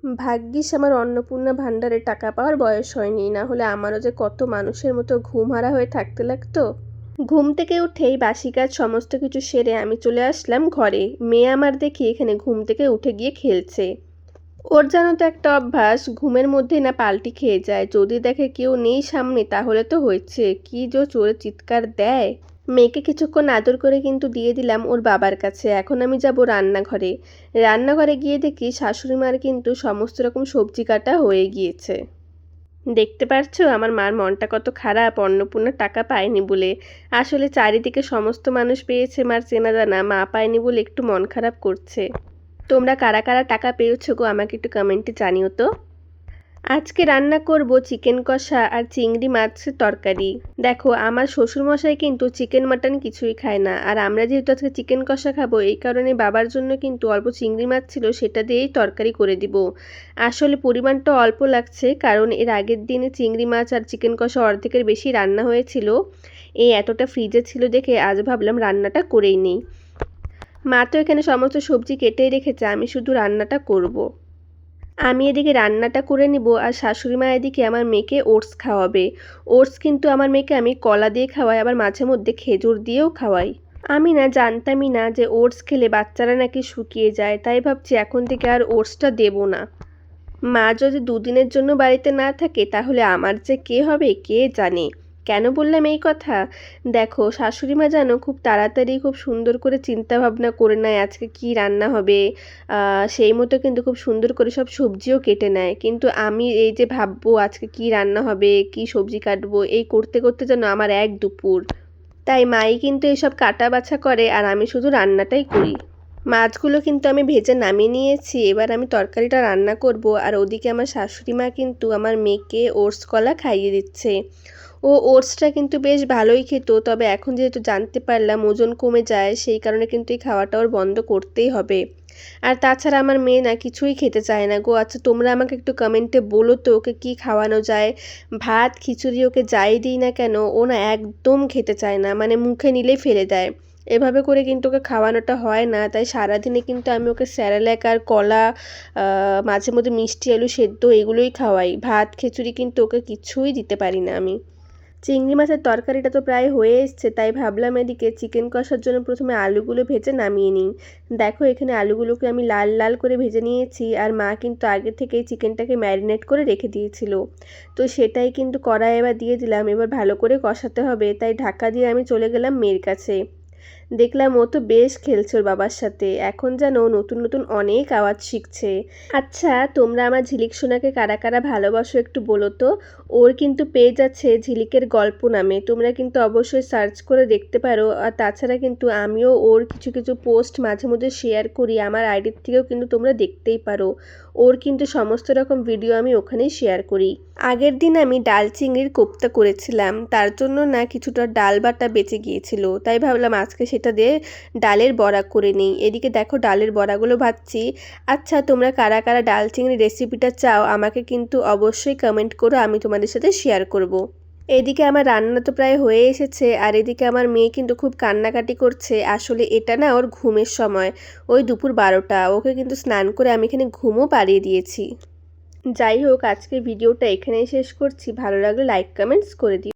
ভাগ্যিস আমার অন্নপূর্ণা ভাণ্ডারে টাকা পাওয়ার বয়স হয়নি, না হলে আমারও যে কত মানুষের মতো ঘুমহারা হয়ে থাকতে লাগতো। ঘুম থেকে উঠেই বাসি কাজ সমস্ত কিছু সেরে আমি চলে আসলাম ঘরে। মেয়ে আমার দেখি এখানে ঘুম থেকে উঠে গিয়ে খেলছে। ওর জানো তো একটা অভ্যাস, ঘুমের মধ্যেই না পাল্টি খেয়ে যায়। যদি দেখে কেউ নেই সামনে তাহলে তো হয়েছে কি যে জোরে চিৎকার দেয়। মেয়েকে কিছুক্ষণ আদর করে কিন্তু দিয়ে দিলাম ওর বাবার কাছে। এখন আমি যাব রান্নাঘরে। রান্নাঘরে গিয়ে দেখি শাশুড়ি মার কিন্তু সমস্ত রকম সবজি কাটা হয়ে গিয়েছে। দেখতে পারছো আমার মার মনটা কত খারাপ, অন্নপূর্ণার টাকা পায়নি বলে। আসলে চারিদিকে সমস্ত মানুষ পেয়েছে মার চেনা জানা, মা পায়নি বলে একটু মন খারাপ করছে। তোমরা কারা কারা টাকা পেয়েছো গো, আমাকে একটু কমেন্টে জানিও তো। আজকে রান্না করব চিকেন কষা আর চিংড়ি মাছের তরকারি। দেখো আমার শ্বশুরমশাই কিন্তু চিকেন মাটন কিছুই খায় না, আর আমরা যেহেতু আজকে চিকেন কষা খাবো এই কারণে বাবার জন্য কিন্তু অল্প চিংড়ি মাছ ছিল, সেটা দিয়েই তরকারি করে দিব। আসলে পরিমাণটা অল্প লাগছে কারণ এর আগের দিনে চিংড়ি মাছ আর চিকেন কষা অর্ধেকের বেশি রান্না হয়েছিল। এই এতটা ফ্রিজে ছিল দেখে আজ ভাবলাম রান্নাটা করেই নিই। মা তো এখানে সমস্ত সবজি কেটেই রেখেছে, আমি শুধু রান্নাটা করব। আমি এদিকে রান্নাটা করে নিব আর শাশুড়ি মা এদিকে আমার মেয়েকে ওটস খাওয়াবে। ওটস কিন্তু আমার মেয়েকে আমি কলা দিয়ে খাওয়াই, আবার মাঝে মধ্যে খেজুর দিয়েও খাওয়াই। আমি না জানতামই না যে ওটস খেলে বাচ্চারা নাকি শুকিয়ে যায়, তাই ভাবছি এখন থেকে আর ওটসটা দেবো না। মা যদি দুদিনের জন্য বাড়িতে না থাকে তাহলে আমার যে কে হবে কে জানে। কেন বললাম এই কথা, দেখো শাশুড়ি মা জানো খুব তাড়াতাড়ি খুব সুন্দর করে চিন্তা ভাবনা করে নেয় আজকে কি রান্না হবে। সেই মতো কিন্তু খুব সুন্দর করে সব সবজিও কেটে নেয়, কিন্তু আমি এই যে ভাববো আজকে কি রান্না হবে কি সবজি কাটবো এই করতে করতে যেন আমার এক দুপুর। তাই মাই কিন্তু এসব কাটা বাছা করে আর আমি শুধু রান্নাটাই করি। মাছগুলো কিন্তু আমি ভেজে নামিয়ে নিয়েছি, এবার আমি তরকারিটা রান্না করব। আর ওদিকে আমার শাশুড়ি মা কিন্তু আমার মেয়েকে ওটস কলা খাইয়ে দিচ্ছে। ও ওটসটা কিন্তু বেশ ভালোই খেত, তবে এখন যেহেতু জানতে পারলাম ওজন কমে যায় সেই কারণে কিন্তু এই খাওয়াটা ওর বন্ধ করতেই হবে। আর তাছাড়া আমার মেয়ে না কিছুই খেতে চায় না গো। আচ্ছা তোমরা আমাকে একটু কমেন্টে বলো তো ওকে কি খাওয়ানো যায়। ভাত খিচুড়ি ওকে যাই দিই না কেন ও না একদম খেতে চায় না, মানে মুখে নিলেই ফেলে দেয়। এভাবে করে কিন্তু ওকে খাওয়ানোটা হয় না, তাই সারাদিনে কিন্তু আমি ওকে স্যারেল্যাক আর কলা, মাঝে মধ্যে মিষ্টি আলু সেদ্ধ এগুলোই খাওয়াই। ভাত খিচুড়ি কিন্তু ওকে কিছুই দিতে পারি না আমি। চিংড়ি মাছের তরকারিটা তো প্রায় হয়ে এসছে, তাই ভাবলাম এদিকে চিকেন কষার জন্য প্রথমে আলুগুলো ভেজে নামিয়ে নিই। দেখো এখানে আলুগুলোকে আমি লাল লাল করে ভেজে নিয়েছি, আর মা কিন্তু আগে থেকেই চিকেনটাকে ম্যারিনেট করে রেখে দিয়েছিল। তো সেটাই কিন্তু কড়াই এবার দিয়ে দিলাম, এবার ভালো করে কষাতে হবে, তাই ঢাকা দিয়ে আমি চলে গেলাম মেয়ের কাছে। দেখলাম ও তো বেশ খেলছে ওর বাবার সাথে, এখন যেন নতুন নতুন অনেক আওয়াজ শিখছে। আচ্ছা তোমরা আমার ঝিলিক সোনাকে কারা কারা ভালোবাসো একটু বলো তো। ওর কিন্তু পেজ আছে ঝিলিকের গল্প নামে, তোমরা কিন্তু অবশ্যই সার্চ করে দেখতে পারো। আর তাছাড়া কিন্তু আমিও ওর কিছু কিছু পোস্ট মাঝে মধ্যে শেয়ার করি, আমার আইডির থেকেও কিন্তু তোমরা দেখতেই পারো। ওর কিন্তু সমস্ত রকম ভিডিও আমি ওখানেই শেয়ার করি। আগের দিন আমি ডাল চিংড়ির কোপ্তা করেছিলাম, তার জন্য না কিছুটা ডাল বাটা বেঁচে গিয়েছিল, তাই ভাবলাম আজকে সেটা দিয়ে ডালের বড়া করে নিই। এদিকে দেখো ডালের বড়াগুলো ভাজছি। আচ্ছা তোমরা কারা কারা ডাল চিংড়ির রেসিপিটা চাও আমাকে কিন্তু অবশ্যই কমেন্ট করো, আমি তোমাদের সাথে শেয়ার করব। এদিকে আমার রান্না তো প্রায় হয়ে এসেছে, আর এদিকে আমার মেয়ে কিন্তু খুব কান্নাকাটি করছে। আসলে এটা না ওর ঘুমের সময়, ওই দুপুর 12টা, ওকে কিন্তু স্নান করে আমি এখানে ঘুমও পাড়িয়ে দিয়েছি। যাই হোক আজকের ভিডিওটা এখানেই শেষ করছি, ভালো লাগলে লাইক কমেন্টস করে দিও।